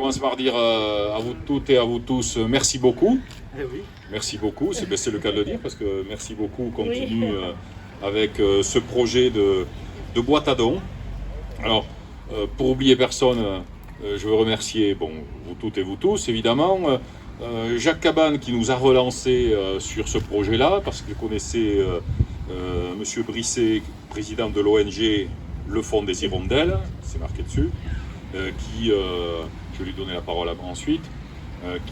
commence par dire à vous toutes et à vous tous merci beaucoup. Oui. Merci beaucoup, c'est le cas de le dire parce que merci beaucoup continue avec ce projet de boîte à dons. Alors, pour oublier personne, je veux remercier vous toutes et vous tous évidemment. Jacques Cabane qui nous a relancé sur ce projet-là parce qu'il connaissait Monsieur Brisset, président de l'ONG Le Fonds des Hirondelles, c'est marqué dessus, qui, je vais lui donner la parole ensuite,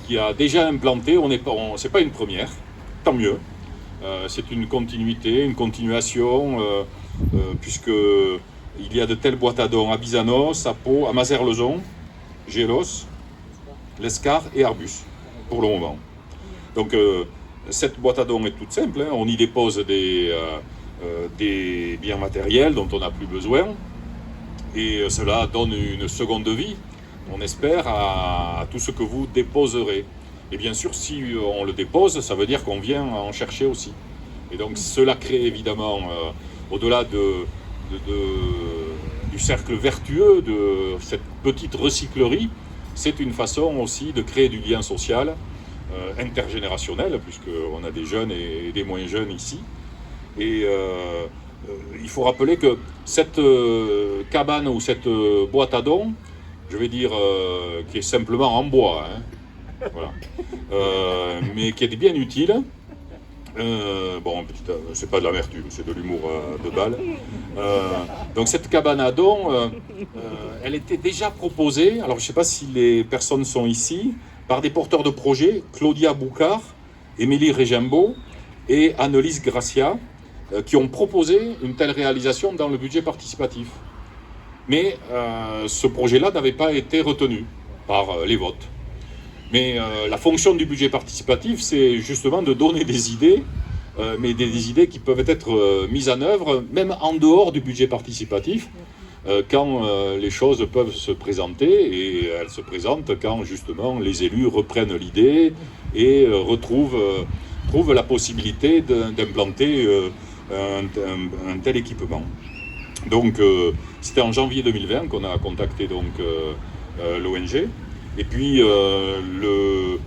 qui a déjà implanté, c'est pas une première, tant mieux, c'est une continuité, une continuation, puisque il y a de telles boîtes à dons à Bizanos, à Pau, à Mazères-le-Zon, Gélos, l'Escar et Arbus, pour le moment. Donc cette boîte à dons est toute simple, hein. On y dépose des biens matériels dont on n'a plus besoin, et cela donne une seconde vie, on espère, à tout ce que vous déposerez. Et bien sûr, si on le dépose, ça veut dire qu'on vient en chercher aussi. Et donc cela crée évidemment, au-delà du cercle vertueux de cette petite recyclerie, c'est une façon aussi de créer du lien social intergénérationnel, puisqu'on a des jeunes et des moins jeunes ici. Et il faut rappeler que cette cabane ou cette boîte à dons, je vais dire, qui est simplement en bois, hein, voilà, mais qui est bien utile. C'est pas de l'amertume, c'est de l'humour de balle. Donc cette cabane à dons, elle était déjà proposée, alors je ne sais pas si les personnes sont ici, par des porteurs de projets, Claudia Boucard, Émilie Régembeau et Annelise Gracia, qui ont proposé une telle réalisation dans le budget participatif. Mais ce projet-là n'avait pas été retenu par les votes. Mais la fonction du budget participatif, c'est justement de donner des idées, mais des idées qui peuvent être mises en œuvre, même en dehors du budget participatif, quand les choses peuvent se présenter, et elles se présentent quand justement les élus reprennent l'idée et trouvent la possibilité d'implanter un tel équipement. Donc c'était en janvier 2020 qu'on a contacté l'ONG. Et puis le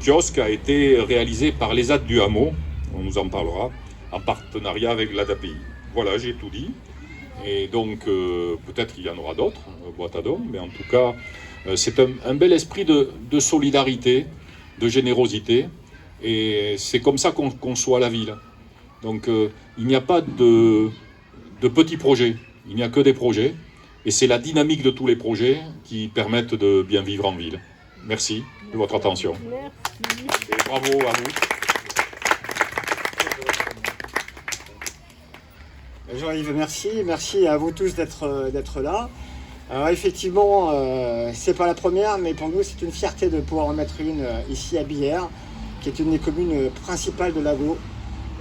kiosque a été réalisé par l'ESAT du Hameau, on nous en parlera, en partenariat avec l'ADAPI. Voilà, j'ai tout dit. Et donc peut-être qu'il y en aura d'autres, boîtes à dons, mais en tout cas c'est un bel esprit de solidarité, de générosité, et c'est comme ça qu'on conçoit la ville. Donc il n'y a pas de petits projets, il n'y a que des projets. Et c'est la dynamique de tous les projets qui permettent de bien vivre en ville. Merci de votre attention. Merci. Et bravo à vous. Jean-Yves, merci. Merci à vous tous d'être là. Alors effectivement, c'est pas la première, mais pour nous, c'est une fierté de pouvoir en mettre une ici à Billère, qui est une des communes principales de l'Agglo.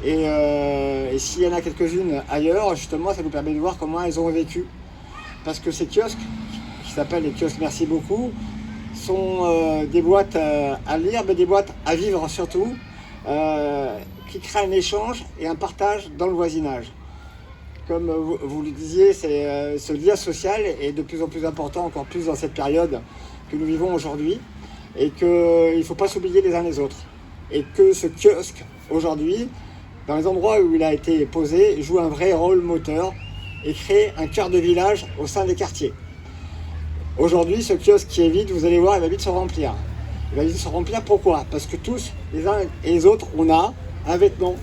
Et s'il y en a quelques-unes ailleurs, justement, ça nous permet de voir comment elles ont vécu. Parce que ces kiosques, qui s'appellent les kiosques Merci beaucoup, sont des boîtes à lire, mais des boîtes à vivre surtout, qui créent un échange et un partage dans le voisinage. Comme vous le disiez, ce lien social est de plus en plus important, encore plus dans cette période que nous vivons aujourd'hui, et qu'il ne faut pas s'oublier les uns les autres. Et que ce kiosque, aujourd'hui, dans les endroits où il a été posé, joue un vrai rôle moteur et créer un cœur de village au sein des quartiers. Aujourd'hui, ce kiosque qui est vide, vous allez voir, il va vite se remplir. Il va vite se remplir, pourquoi? Parce que tous, les uns et les autres, on a un vêtement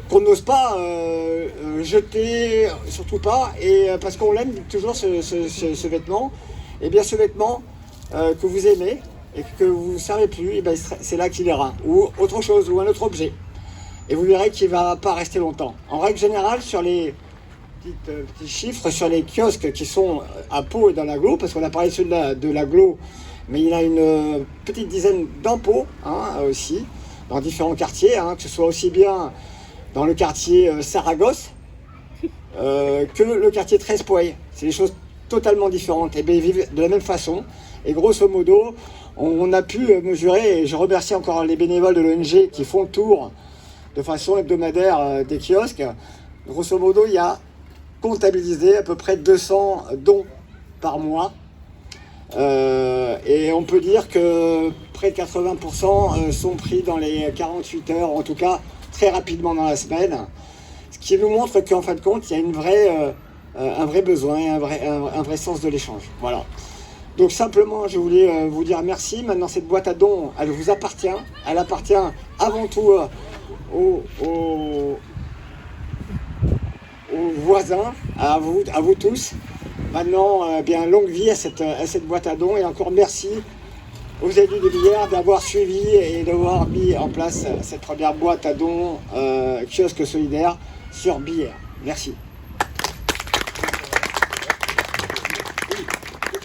qu'on n'ose pas jeter, surtout pas, et parce qu'on l'aime toujours ce vêtement. Et bien ce vêtement que vous aimez et que vous ne servez plus, et bien c'est là qu'il ira, ou autre chose, ou un autre objet. Et vous verrez qu'il ne va pas rester longtemps. En règle générale, sur les petits chiffres sur les kiosques qui sont à Pau et dans l'Agglo, parce qu'on a parlé de l'Agglo, mais il y a une petite dizaine dans Pau aussi, dans différents quartiers, que ce soit aussi bien dans le quartier Saragosse que le quartier Trespouille. C'est des choses totalement différentes, et bien ils vivent de la même façon. Et grosso modo, on a pu mesurer, et je remercie encore les bénévoles de l'ONG qui font le tour de façon hebdomadaire des kiosques. Grosso modo, il y a comptabilisé à peu près 200 dons par mois. Et on peut dire que près de 80% sont pris dans les 48 heures, en tout cas très rapidement dans la semaine. Ce qui nous montre qu'en fin de compte, il y a un vrai besoin, un vrai sens de l'échange. Voilà. Donc simplement, je voulais vous dire merci. Maintenant, cette boîte à dons, elle vous appartient. Elle appartient avant tout aux voisins, à vous tous. Maintenant, bien longue vie à cette boîte à dons et encore merci aux élus de Billère d'avoir suivi et d'avoir mis en place cette première boîte à dons kiosque solidaire sur Billère. Merci.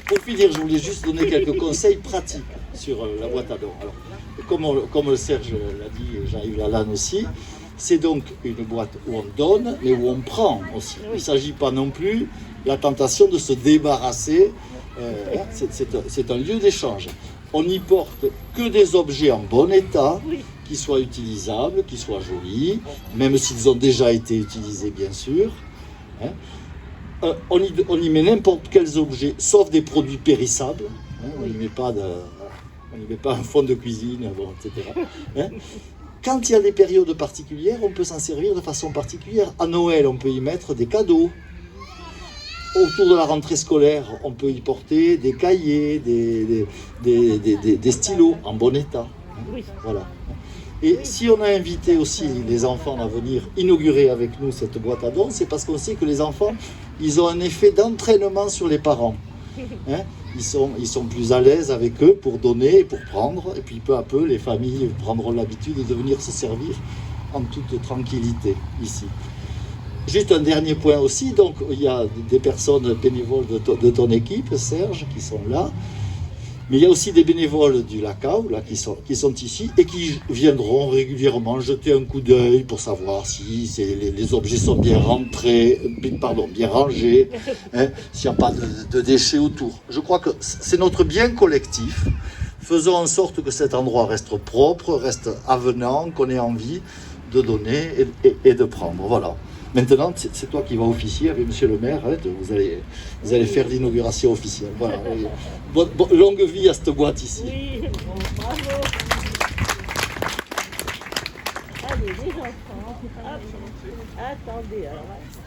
Pour finir, je voulais juste donner quelques conseils pratiques sur la boîte à dons. Alors, comme Serge l'a dit, et Jean-Yves Lalanne aussi, c'est donc une boîte où on donne, mais où on prend aussi. Il ne s'agit pas non plus de la tentation de se débarrasser. C'est un lieu d'échange. On n'y porte que des objets en bon état, qui soient utilisables, qui soient jolis, même s'ils ont déjà été utilisés, bien sûr. On y met n'importe quels objets, sauf des produits périssables. On n'y met pas un fond de cuisine, bon, etc. Quand il y a des périodes particulières, on peut s'en servir de façon particulière. À Noël, on peut y mettre des cadeaux. Autour de la rentrée scolaire, on peut y porter des cahiers, des stylos en bon état. Voilà. Et si on a invité aussi les enfants à venir inaugurer avec nous cette boîte à dons, c'est parce qu'on sait que les enfants, ils ont un effet d'entraînement sur les parents. Ils sont plus à l'aise avec eux pour donner et pour prendre. Et puis peu à peu, les familles prendront l'habitude de venir se servir en toute tranquillité ici. Juste un dernier point aussi, donc il y a des personnes bénévoles de ton équipe, Serge, qui sont là. Mais il y a aussi des bénévoles du Lacao là, qui sont ici et qui viendront régulièrement jeter un coup d'œil pour savoir si les objets sont bien rentrés, bien rangés, s'il n'y a pas de déchets autour. Je crois que c'est notre bien collectif. Faisons en sorte que cet endroit reste propre, reste avenant, qu'on ait envie de donner et de prendre. Voilà. Maintenant, c'est toi qui vas officier avec monsieur le maire. Vous allez faire l'inauguration officielle. Voilà. Longue vie à cette boîte ici. Oui, bon, bravo. Allez, les enfants. Hop. Attendez, alors. Il faut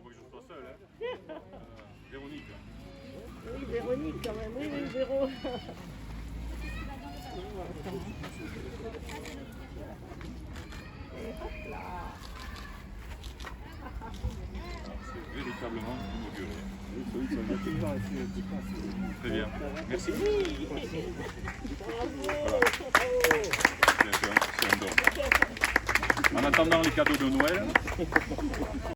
pas que je sois seul. Véronique. Oui, Véronique quand même. Oui, Véro. C'est véritablement inauguré. Très bien. Merci. Voilà. C'est un don. En attendant les cadeaux de Noël.